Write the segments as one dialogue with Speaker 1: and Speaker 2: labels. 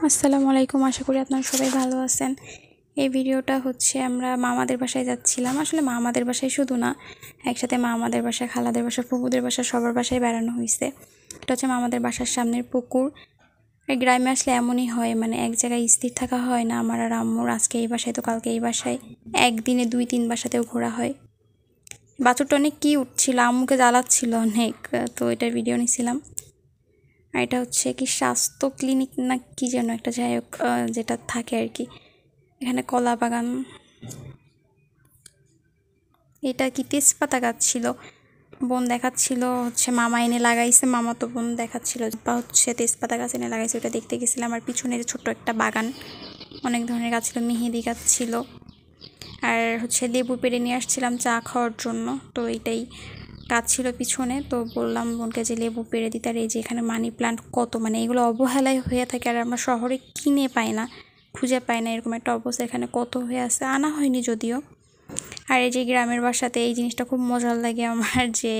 Speaker 1: আসসালামু আলাইকুম। আশা করি আপনারা সবাই ভালো আছেন। এই ভিডিওটা হচ্ছে আমরা মামাদের বাসায় যাচ্ছিলাম। আসলে মামাদের বাসায় শুধু না, একসাথে মামাদের বাসায়, খালাদের বাসা, ফুপুদের বাসা, সবার বাসায় বেড়ানো হয়েছে। এটা হচ্ছে মামাদের বাসার সামনের পুকুর। এই গ্রামে আসলে এমনই হয়, মানে এক জায়গায় স্থির থাকা হয় না। আমার আর আম্মুর আজকে এই বাসায় তো কালকে এই বাসায়, একদিনে 2-3 বাসাতেও ঘোরা হয়। বাছুরটা অনেক কিউট ছিল, আম্মুকে জ্বালাচ্ছিল অনেক, তো এটার ভিডিও নিছিলাম। আর এটা হচ্ছে কি স্বাস্থ্য ক্লিনিক না কি যেন একটা, যাই হোক যেটা থাকে আর কি। এখানে কলা বাগান, এটা কি তেজপাতা গাছ ছিল, বোন দেখাচ্ছিল হচ্ছে মামা এনে লাগাইছে, মামা তো বোন দেখাচ্ছিল বা হচ্ছে তেজপাতা গাছ এনে লাগাইছে, ওটা দেখতে গেছিলাম। আর পিছনের ছোট্ট একটা বাগান, অনেক ধরনের গাছ ছিল, মেহেদি গাছ ছিল। আর হচ্ছে লেবু পেড়ে নিয়ে আসছিলাম চা খাওয়ার জন্য, তো এইটাই গাছ ছিল পিছনে। তো বললাম বোনকে যে লেবু পেড়ে দিতে। আর এই যে এখানে মানি প্লান্ট কত, মানে এগুলো অবহেলায় হয়ে থাকে, আর আমরা শহরে কিনে পাই না, খুঁজে পাই না, এরকম একটা অবস্থা। এখানে কত হয়ে আছে, আনা হয়নি যদিও। আর এই যে গ্রামের বাসাতে এই জিনিসটা খুব মজার লাগে আমার, যে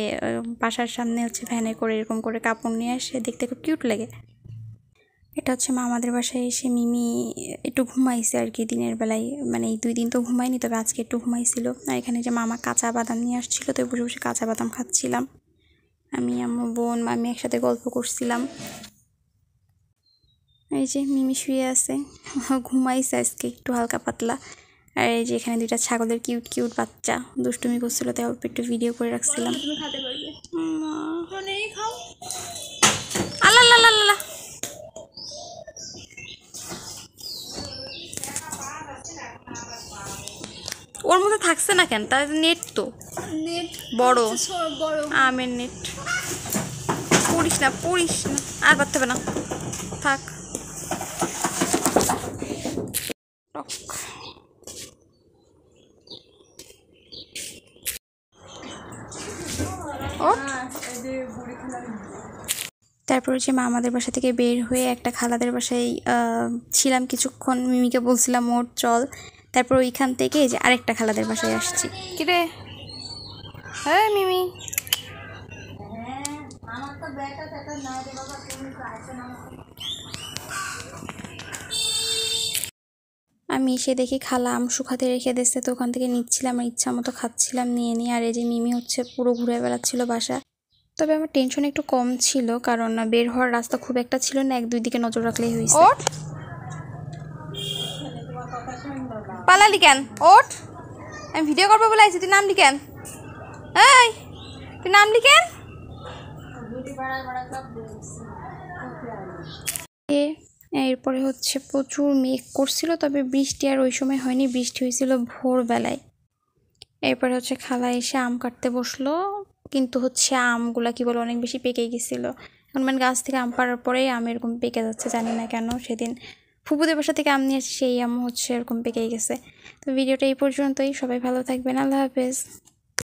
Speaker 1: বাসার সামনে হচ্ছে ভ্যানে করে এরকম করে কাপড় নিয়ে আসে, দেখতে খুব কিউট লাগে। এটা হচ্ছে মামাদের বাসায় এসে মিমি একটু ঘুমাইছে আর কি দিনের বেলায়, মানে এই 2 দিন তো ঘুমায়নি, তবে আজকে একটু ঘুমাইছিল। আর এখানে যে মামা কাঁচা বাদাম নিয়ে আসছিল, তো বসে বসে কাঁচা বাদাম খাচ্ছিলাম। আমি, আম্মু, বোন, মামি একসাথে গল্প করছিলাম। এই যে মিমি শুয়ে আছে, ঘুমাইছে আজকে একটু হালকা পাতলা। আর এই যে এখানে 2টা ছাগলের কিউট কিউট বাচ্চা দুষ্টুমি করছিল, তাই অল্প একটু ভিডিও করে রাখছিলাম। আল্লাহ আল্লাহ আল্লাহ, ওর মধ্যে থাকছে না কেন? তার নেট তো নেট বড় আমের নেট। পড়িস না আর পারতে হবে না, থাক। তারপর যে মা আমাদের বাসা থেকে বের হয়ে একটা খালাদের বাসায় ছিলাম কিছুক্ষণ। মিমিকে বলছিলাম ওর চল, তারপর ওইখান থেকে যে আরেকটা খালাদের বাসায় আসছি। কিরে হ্যাঁ মিমি, আমি এসে দেখি খালা আম শুকাতে রেখে দিচ্ছে, তো ওখান থেকে নিচ্ছিলাম আর ইচ্ছা মতো খাচ্ছিলাম নিয়ে। আর এই যে মিমি হচ্ছে পুরো ঘুরে বেড়াচ্ছিল বাসা। তবে আমার টেনশন একটু কম ছিল, কারণ বের হওয়ার রাস্তা খুব একটা ছিল না, 1-2 দিকে নজর রাখলেই হয়েছে। পালালি কেন? ওঠ, আমি ভিডিও করবো বলে আইছি, তুই নামলি কেন? এই তুই নামলি কেন? এরপরে হচ্ছে প্রচুর মেঘ করছিল, তবে বৃষ্টি আর ওই সময় হয়নি, বৃষ্টি হয়েছিল ভোরবেলায়। এরপরে হচ্ছে খালা এসে আম কাটতে বসলো, কিন্তু হচ্ছে আমগুলা কি বলে অনেক বেশি পেকে গেছিলো। এখন মানে গাছ থেকে আম পাড়ার পরেই আম এরকম পেকে যাচ্ছে, জানি না কেন। সেদিন ফুপুদের বাসা থেকে আম নিয়ে আসি, সেই আম হচ্ছে এরকম পেকেই গেছে। তো ভিডিওটা এই পর্যন্তই, সবাই ভালো থাকবেন, আল্লাহ হাফেজ।